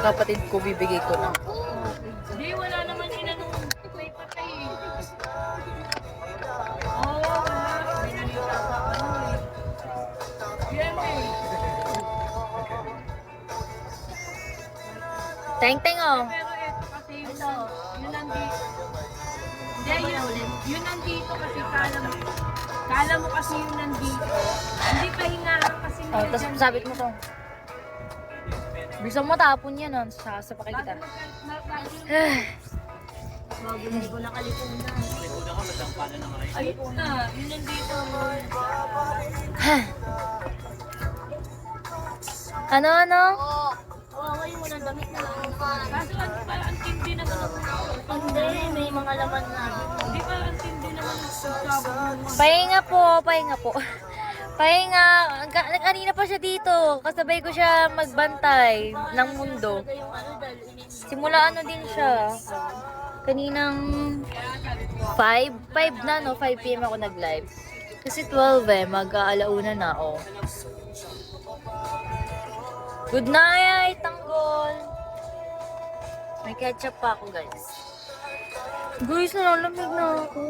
kapatid ko, bibigay ko na. Hindi, wala naman inanong may patay eh. Oo, wala. Binalita sa ano eh. Yan eh. Teng-teng oh. Pero ito kasi yun nandito. Hindi, yun nandito kasi kala mo kasi yun nandito. Hindi pahingahan kasi Oh, nila tapos dyan. sabit mo to. Gusto mo tapon yan, oh. Sasapakay kita. Bago hindi ko nakalipunan. Ayun na, yun nandito. Ano? Oo, ngayon mo ng damit na. Kaso ang tindi naman ng hindi, may mga laman na. Hindi pa ang tindi naman ng sabon. Pahinga po. Pahinga. Kanina pa siya dito. Kasabay ko siya magbantay ng mundo. Simula ano din siya. Kaninang 5 na, no? 5 PM ako nag-live. Kasi 12 mag-aalauna na, oh. Good night, tanggol! May ketchup pa ako, guys. Guys, nalalamig na ako.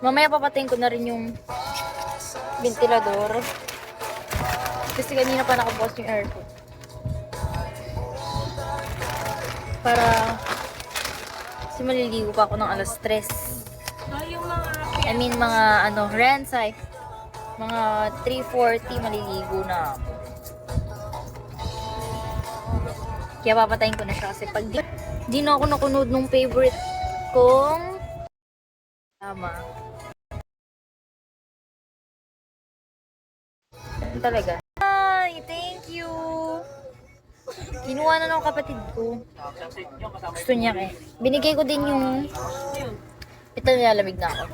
Mamaya papatayin ko na rin yung ventilador. Kasi kanina pa nakabukas yung aircon. Para kasi maliligo pa ako ng alas 3. Yung mga Mga rents ay mga 3:40 maliligo na ako. Kaya papatayin ko na siya kasi pag di na ako nakunod nung favorite kong tama. Talaga. Ay, thank you. Kinuha na ng kapatid ko. Gusto niya eh. Binigay ko din yung ito, nilalamig na ako.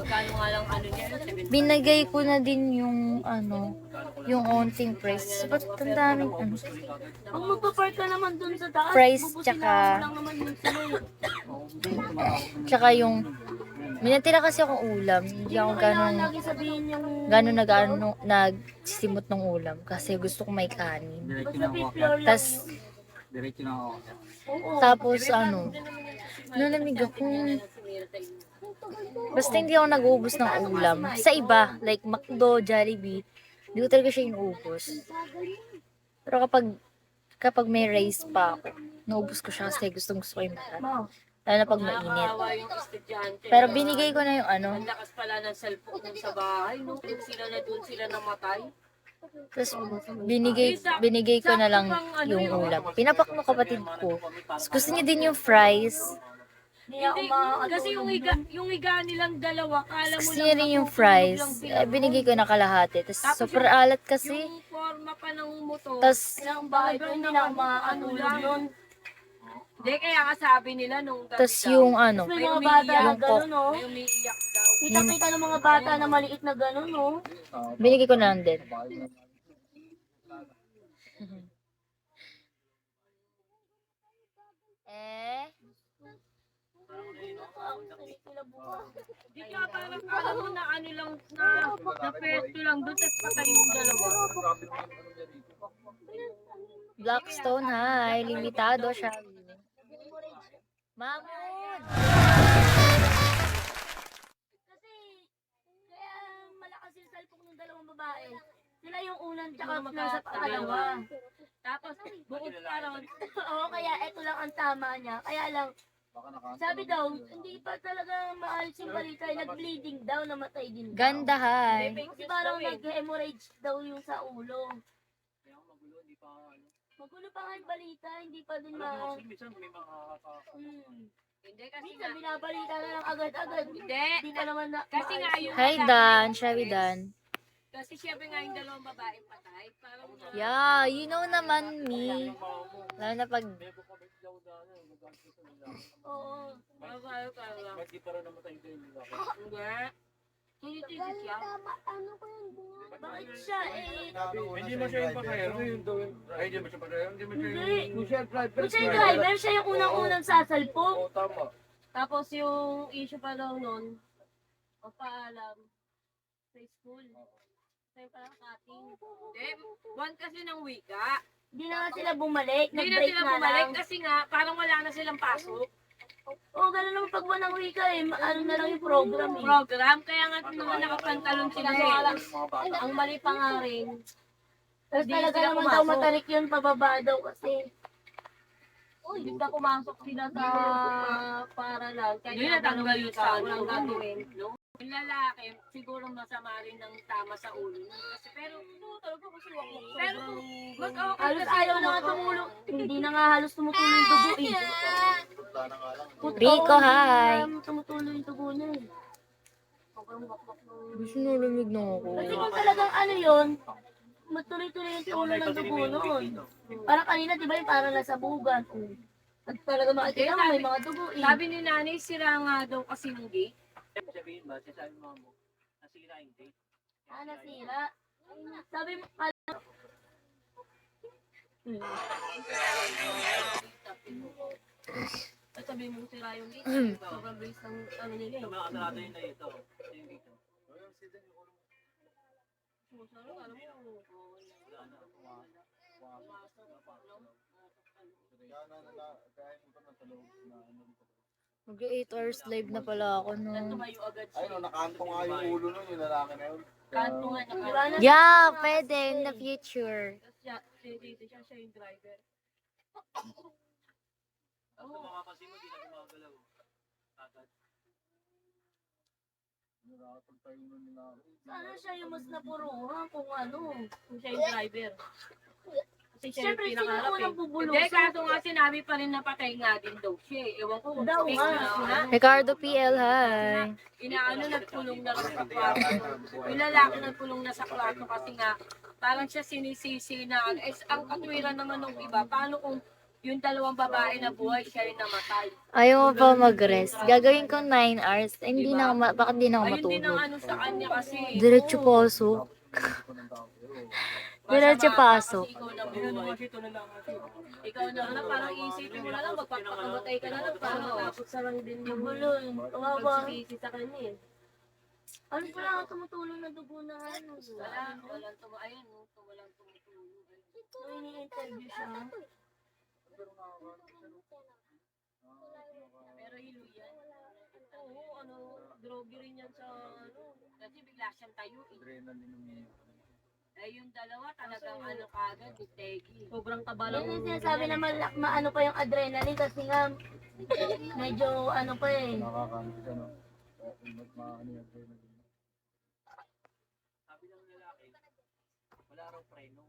magkano nga lang ano niya, Binigay ko na din yung yung onting price. Ba't ang daming Kung magpa-park ka naman dun sa taas, price bubusinahan mo lang naman yung sila. tsaka yung may natira kasi akong ulam. Hindi ako Kailangan lagi sabihin yung nagsimot ng ulam kasi gusto ko may kanin. basta beef flour lang. Tas, tapos nalamig ako. Basta hindi ako nag-uubos ng ulam. Sa iba, like McDo, Jollibee, hindi ko talaga siya inuubos. Pero kapag may rice pa ako, naubos ko siya kasi gusto ko yung lahat. Lalo na pag mainit. Nakakawa yung estudyante. Pero binigay ko na yung Ang lakas pala ng cellphone nung sa bahay, no? Doon sila namatay. Tapos binigay ko na lang yung ulam. Pinapak ng kapatid ko. Tapos gusto niya din yung fries. Hindi, kasi yung higa nilang dalawa, kala mo Gusto niya rin yung matutulog fries. lang sila. Binigay ko na kalahati. Tapos super alat kasi. Yung forma pa ng motor, Tas, ilang bahay ko, hindi na maano yun. Hindi, kaya nga sabi nila nung gabi tas daw, yung may mga bata na yung gano'n, no? May umiiyak daw. Kita-kita ng mga bata na maliit na gano'n, no? binigay ko na lang din. Hindi ka parang alam mo na ano lang, na pwesto lang doon, tapos patay yung dalawa. Blackstone, hi. Limitado siya. Mahmud! Kasi, kaya malakas yung cellphone ng dalawang babae. Sila yung unang tsaka nasa pangalawa. Tapos, bukod pa ron. Oo, kaya eto lang ang tama niya. Kaya lang, sabi daw, hindi pa talaga maalis yung balita. Nag-bleeding daw, namatay din daw. Ganda, hi. Kasi parang nag-hemorrhage daw yung sa ulo. Magulo pa nga yung balita, hindi pa din Hindi kasi minsan binabalita na lang agad-agad. Hindi pa naman na. Kasi nga yung Hi, Dan. Sherry Dan. Kasi syempre nga yung dalawang babaeng patay. Parang Yeah, you know naman me. Lalo na pag oo. Parang lang. Hindi pa rin namatay din. Hindi. Tinitisit siya. Ano ko yun? Bakit siya eh? Hindi mo siya yung pasahero, yung doon. Ay, hindi mo siya pasahero, hindi mo siya Hindi. yung siya driver. Kung siya yung driver, siya yung unang-unang sasalpok. Oo, tama. Tapos yung issue pa daw nun, magpaalam sa school. Sa'yo parang cutting. Hindi, buwan kasi ng wika. Hindi na nga sila bumalik. Hindi na Nag-break sila na bumalik lang. kasi nga, parang wala na silang pasok. Oo, gano'n naman pag walang wika eh. Ano na lang yung program eh. Program, kaya nga naman nakapantalon sila eh. Ang mali pa nga rin. Tapos Hindi talaga sila naman pumasok. daw matarik yun, pababa daw kasi. Hindi na pumasok sila sa para lang. Kaya hindi natanggal yung sa walang gagawin. No? Yung lalaki, siguro masama rin ng tama sa ulo. Kasi pero, talaga kasi wakwak. Pero kung mag-okay Halos kasi ayaw na nga tumulong. Hindi na nga halos tumutuloy yung dugo eh. Rico, Oo, hi. hindi na tumutuloy yung dugo niya eh. Gusto nalamig na ako. Kasi kung talagang ano yun, matuloy-tuloy yung tulo ng dugo nun. Parang kanina, di ba yung parang nasa bugan. At talaga makikita mo, may mga dugo eh. sabi ni nanay, sira nga daw kasi yung gate. Sabihin ba, sasabi mo mo, nasira yung date. Ah, nasira. Sabi mo, At sabi mo sira yung gate. Sobrang bilis ng ano nila eh. Ito mga kasarado yun na ito. Ito yung dito. Alam mo, Wala na, Mag-8 hours live na pala ako, no? tumayo agad Ay, siya. no, nakanto nga yung ulo nun, yung lalaki na yun. Kanto nga di ba naka. na? Yeah, pwede in the future. Siya yung driver. Tapos kung makapansin mo, di na gumagalaw. Agad. Nakakapagtayo nun nila. Sana siya yung mas napuruhan kung ano. Kung siya yung driver. Kasi siya yung Siyempre, sino pinakaharap yung unang eh. bubulusan? Hindi, kaso nga sinabi pa rin na patay nga din daw siya eh. Ewan ko kung Daw fake nga. na. Ricardo PL, hi. Inaano, nagkulong na rin sa kwarto. Yung lalaki nagkulong na sa kwarto kasi nga, parang siya sinisisi na, ang katwiran naman ng iba, paano kung yung dalawang babae na buhay, siya yung namatay. Ayaw mo pa mag-rest. Gagawin ko 9 hours. Eh, hindi na ako, bakit di na ako Ayun din ang matulog? ano sa kanya kasi. Diretso pasok. Diretso pasok. Ikaw na buhay. Ikaw na ano, parang isipin mo na lang, magpapakamatay ka na lang, parang matapos sa lang din yung Gulo yun. Kawawa. pagsisisi sa kanya eh. Ano pala ang tumutulong na dugo na ano? Walang ayun, walang tumutulong. So, ini-interview siya. Pero hilo yan. Oo, ano, drogi rin yan sa ano. Kasi bigla siyang tayo eh. Eh yung dalawa talagang ano kagad, bitegi. Sobrang taba lang. Yan yung sinasabi na maano pa yung adrenaline kasi nga medyo ano pa eh. Nakakanto siya, no? Maano yung Sabi ng lalaki, wala raw preno.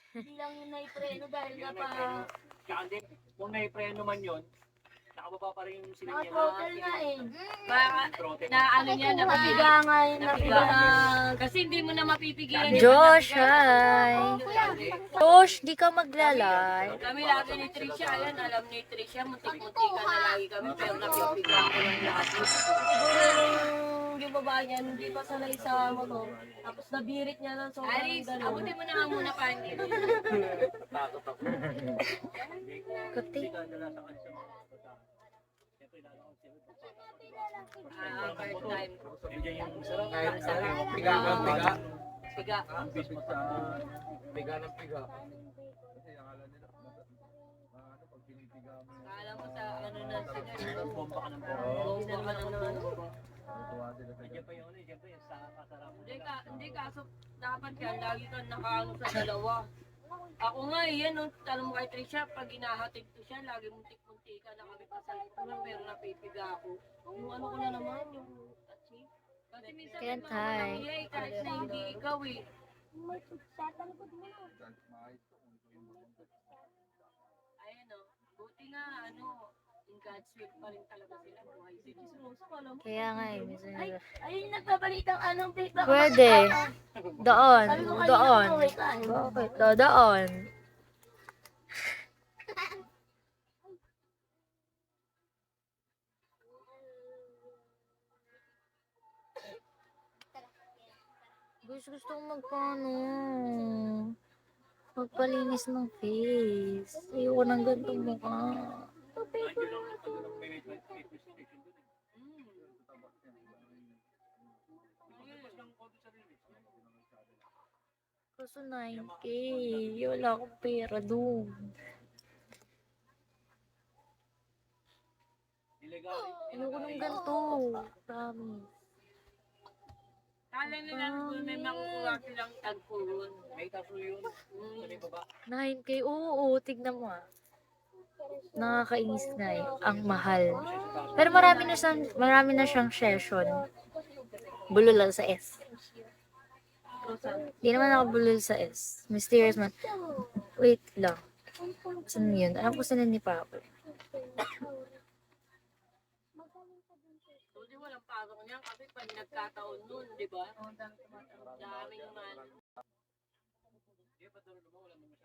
Hindi lang yung naipreno dahil nga Yung pa may preno. Kaya hindi, kung may preno man yun, nakababa pa rin yung siling niya. naka-throttle nga eh. Baka Throttle. na ano niya, napiga. Napiga nga yun, napiga. Kasi hindi mo na mapipigilan. Josh, hi. Josh, di ka maglalay. Kami lagi ni Trisha, ayan, alam ni Trisha, muntik-muntik ka na lagi kami, pero napipiga ko lang lahat. Yung babae niya, hindi pa sanay sa motor. Tapos nabirit niya ng sobrang Alice, gano'n. Abutin mo na nga muna pa, hindi. Takot ako. Kuti. Hindi ka nila sa kanya sa mga bataan. Siyempre, lalakad siya. First time. Bigyan yung sarap. Piga ka, piga. Piga. Ang bis mo sa piga ng piga. Kasi akala nila, ano, pag pinipiga mo, Kala mo sa ano na sila. Bomba ka ng bomba. Hindi naman ang naman. tuwa sila sa Nandiyan pa yung ano, nandiyan pa yung sa kasarap. Hindi kaso dapat yan, lagi kang nakaano sa dalawa. Ako nga eh, yan, nung tanong mo kay Trisha, pag inahatid ko siya, lagi muntik-muntik ka, nakabit pa sa likuran, pero napipiga ako. Yung ano ko na naman, yung tachi. Kasi minsan Can't may mga hide. nangyay, kahit na hindi ikaw eh. Ayan o, buti nga, ano, in God's will pa rin talaga sila buhay. Sige, Surosa, kala mo. Kaya nga eh. minsan Ay, nila- ayun yung nagpapalitang anong bake ba? Pwede. Doon. Sabi ko kanina, Doon. okay ka. Bakit? Doon. Gusto kong magpaano. Magpalinis ng face. Ayoko ng ganitong mukha. Nandiyan lang may station doon. Kaso 9K. Wala akong pera doon. Illegal. Ayoko nung ganito. Promise. Kala nila kung may makukuha silang tagpuron. May taso yun. Sa may baba. 9K. Oo, tignan mo ah. Nakakainis na eh. Ang mahal. Pero marami na siyang session. Bulol lang sa S. Di naman ako bulol sa S. Mysterious man. Wait lang. Saan yun? Alam ko saan ni Papa. Hindi walang pasok niyan kasi pag nagkataon nun, di ba? Daming man. Hindi pa tulog mo. Wala naman